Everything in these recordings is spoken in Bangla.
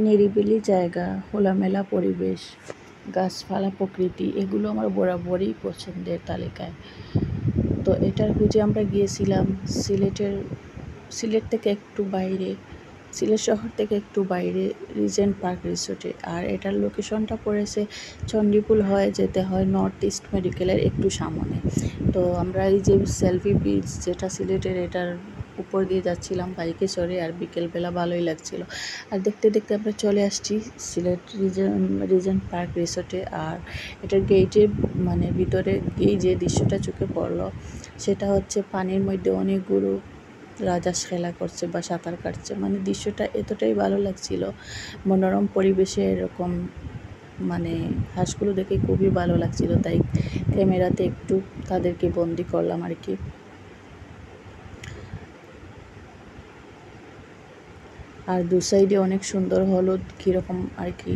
নিরিবিলি জায়গা, খোলামেলা পরিবেশ, গাছপালা, প্রকৃতি এগুলো আমার বরাবরই পছন্দের তালিকায়। তো এটার খুঁজে আমরা গিয়েছিলাম সিলেট থেকে একটু বাইরে, সিলেট শহর থেকে একটু বাইরে রিজেন্ট পার্ক রিসোর্টে। আর এটার লোকেশনটা পড়েছে চণ্ডীপুল হয়ে যেতে হয় নর্থ ইস্ট মেডিকেলের একটু সামনে। তো আমরা এই যে সেলফি বিচ যেটা সিলেটের, এটার উপর দিয়ে যাচ্ছিলাম বাইকে চড়ে, আর বিকেলবেলা ভালোই লাগছিল। আর দেখতে দেখতে আমরা চলে আসছি সিলেট রিজেন্ট পার্ক রিসোর্টে। আর এটার গেটে মানে ভিতরে গিয়ে যে দৃশ্যটা চোখে পড়লো সেটা হচ্ছে পানির মধ্যে অনেকগুলো রাজহাঁস খেলা করছে বা সাঁতার কাটছে। মানে দৃশ্যটা এতটাই ভালো লাগছিল, মনোরম পরিবেশে এরকম মানে হাঁসগুলো দেখে খুবই ভালো লাগছিল, তাই ক্যামেরাতে একটু তাদেরকে বন্দি করলাম আর কি। আর দু সাইডে অনেক সুন্দর হলুদ কীরকম আর কি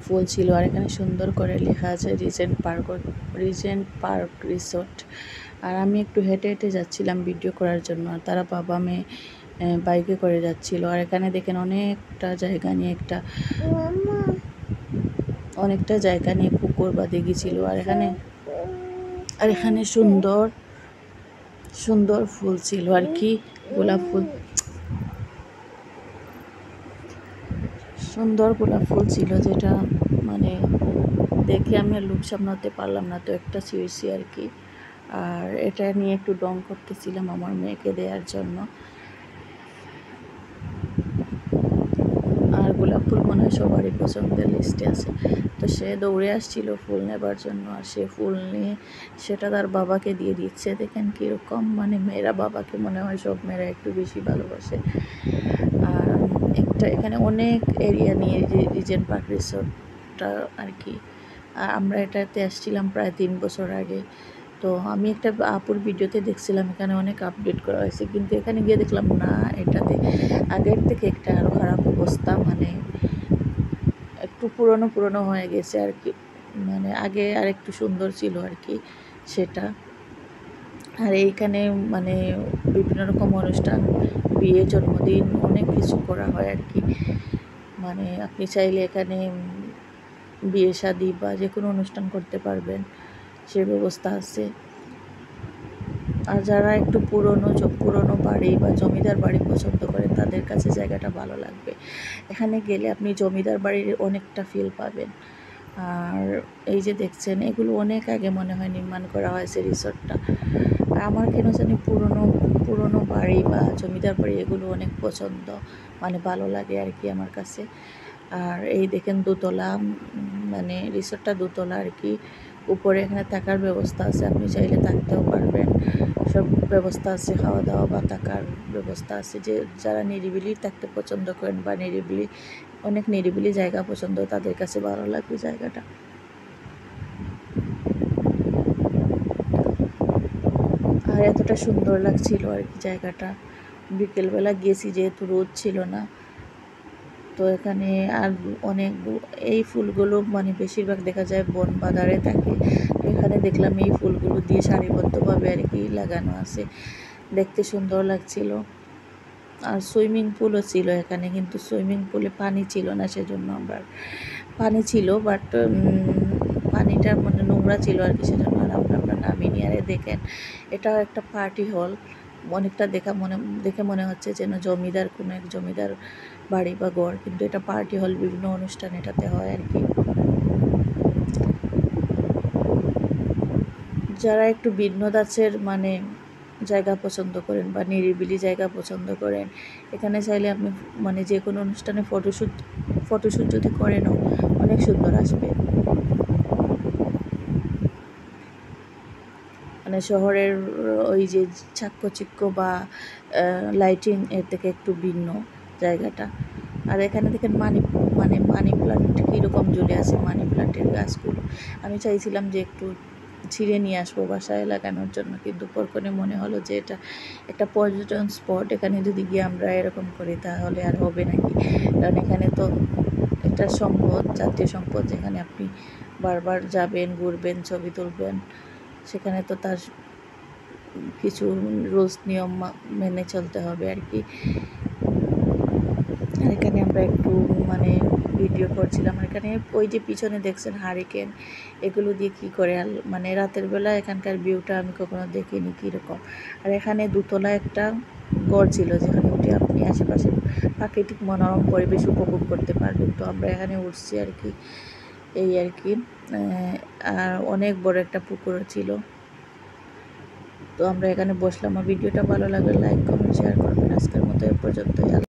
ফুল ছিল। আর এখানে সুন্দর করে লেখা আছে রিজেন্ট পার্ক রিসোর্ট। আর আমি একটু হেঁটে হেঁটে যাচ্ছিলাম ভিডিও করার জন্য, আর তারা বাবা মেয়ে বাইকে করে যাচ্ছিল। আর এখানে দেখেন অনেকটা জায়গা নিয়ে পুকুর বা দিঘি ছিল। আর এখানে সুন্দর সুন্দর ফুল ছিল আর কি, গোলাপ ফুল, সুন্দর গোলাপ ফুল ছিল, যেটা মানে দেখে আমি আর লোভ সামলাতে পারলাম না, তো একটা ছিঁড়ছি আর কি। আর এটা নিয়ে একটু ডং করতেছিলাম আমার মেয়েকে দেওয়ার জন্য। আর গোলাপ ফুল মনে হয় সবারই পছন্দের লিস্টে আছে। তো সে দৌড়ে আসছিল ফুল নেবার জন্য, আর সে ফুল নিয়ে সেটা তার বাবাকে দিয়ে দিচ্ছে। দেখেন কীরকম, মানে মেয়েরা বাবাকে মনে হয় সব মেয়েরা একটু বেশি ভালোবাসে। আর এখানে অনেক এরিয়া নিয়ে রিজেন্ট পার্ক রিসোর্টটা আর কি। আর আমরা এটাতে আসছিলাম প্রায় 3 বছর আগে। তো আমি একটা আপুর ভিডিওতে দেখছিলাম এখানে অনেক আপডেট করা হয়েছে, কিন্তু এখানে গিয়ে দেখলাম না, এটাতে আগের থেকে একটা আরও খারাপ অবস্থা, মানে একটু পুরনো হয়ে গেছে আর কি। মানে আগে আর একটু সুন্দর ছিল আর কি সেটা। আর এইখানে মানে বিভিন্ন রকম অনুষ্ঠান, বিয়ে, জন্মদিন অনেক কিছু করা হয় আর কি। মানে আপনি চাইলে এখানে বিয়ে শাদী বা যে কোনো অনুষ্ঠান করতে পারবেন, সে ব্যবস্থা আছে। আর যারা একটু পুরনো বাড়ি বা জমিদার বাড়ি পছন্দ করেন তাদের কাছে জায়গাটা ভালো লাগবে। এখানে গেলে আপনি জমিদার বাড়ির অনেকটা ফিল পাবেন। আর এই যে দেখছেন এগুলো অনেক আগে মনে হয় নির্মাণ করা হয়েছে রিসোর্টটা। আর আমার কেন জানি পুরনো বাড়ি বা জমিদার বাড়ি এগুলো অনেক পছন্দ, মানে ভালো লাগে আর কি আমার কাছে। আর এই দেখেন দোতলা, মানে রিসোর্টটা দোতলা আর কি। উপরে এখানে থাকার ব্যবস্থা আছে, আপনি চাইলে থাকতেও পারবেন, সব ব্যবস্থা আছে, খাওয়া দাওয়া বা থাকার ব্যবস্থা আছে। যে যারা নিরিবিলি থাকতে পছন্দ করেন বা অনেক নিরিবিলি জায়গা পছন্দ, তাদের কাছে ভালো লাগবে জায়গাটা। আর এতটা সুন্দর লাগছিল আর কি জায়গাটা। বিকেলবেলা গিয়েছি যেহেতু রোদ ছিল না, তো এখানে আর অনেক এই ফুলগুলো মানে বেশিরভাগ দেখা যায় বন বাদারে থাকে। এখানে দেখলাম এই ফুলগুলো দিয়ে সারিবদ্ধভাবে আর কি লাগানো আছে, দেখতে সুন্দর লাগছিল। আর সুইমিং পুলও ছিল এখানে, কিন্তু সুইমিং পুলে পানি ছিল না, সেজন্য পানি ছিল বাট পানিটা মানে নোংরা ছিল আর কি, সেজন্য আর আমরা নামিনি। আর দেখেন এটাও একটা পার্টি হল, অনেকটা দেখে মনে হচ্ছে যেন কোনো এক জমিদার বাড়ি বা ঘর, কিন্তু এটা পার্টি হল, বিভিন্ন অনুষ্ঠান এটাতে হয় আর কি। যারা একটু ভিন্ন ধাঁচের মানে জায়গা পছন্দ করেন বা নিরিবিলি জায়গা পছন্দ করেন, এখানে চাইলে আপনি মানে যে কোনো অনুষ্ঠানে ফটোশ্যুট যদি করেনও অনেক সুন্দর আসবে। মানে শহরের ওই যে চাকচিক্য বা লাইটিং এর থেকে একটু ভিন্ন জায়গাটা। আর এখানে দেখেন মানি প্লান্ট কীরকম ঝুলে আছে, মানি প্লান্টের গাছগুলো। আমি চাইছিলাম যে একটু ছিঁড়ে নিয়ে আসবো বাসায় লাগানোর জন্য, কিন্তু পরক্ষণে মনে হলো যে এটা একটা পর্যটন স্পট, এখানে যদি গিয়ে আমরা এরকম করি তাহলে আর হবে নাকি। কারণ এখানে তো একটা জাতীয় সম্পদ, যেখানে আপনি বারবার যাবেন, ঘুরবেন, ছবি তুলবেন, সেখানে তো তার কিছু রুলস নিয়ম মেনে চলতে হবে আর কি। আর এখানে আমরা একটু মানে ভিডিও করছিলাম। আর এখানে ওই যে পিছনে দেখছেন হারিকেন, এগুলো দিয়ে কী করে মানে রাতের বেলা এখানকার ভিউটা আমি কখনো দেখিনি কীরকম। আর এখানে দোতলা একটা ঘর ছিল যেখানে উঠে আপনি আশেপাশে প্রাকৃতিক মনোরম পরিবেশ উপভোগ করতে পারবেন। তো আমরা এখানে উঠছি আর কি, এই আর কি। আর অনেক বড় একটা পুকুরও ছিল। তো আমরা এখানে বসলাম। আমার ভিডিওটা ভালো লাগলে লাইক কমেন্ট শেয়ার করবেন। আজকের মতো এ পর্যন্তই।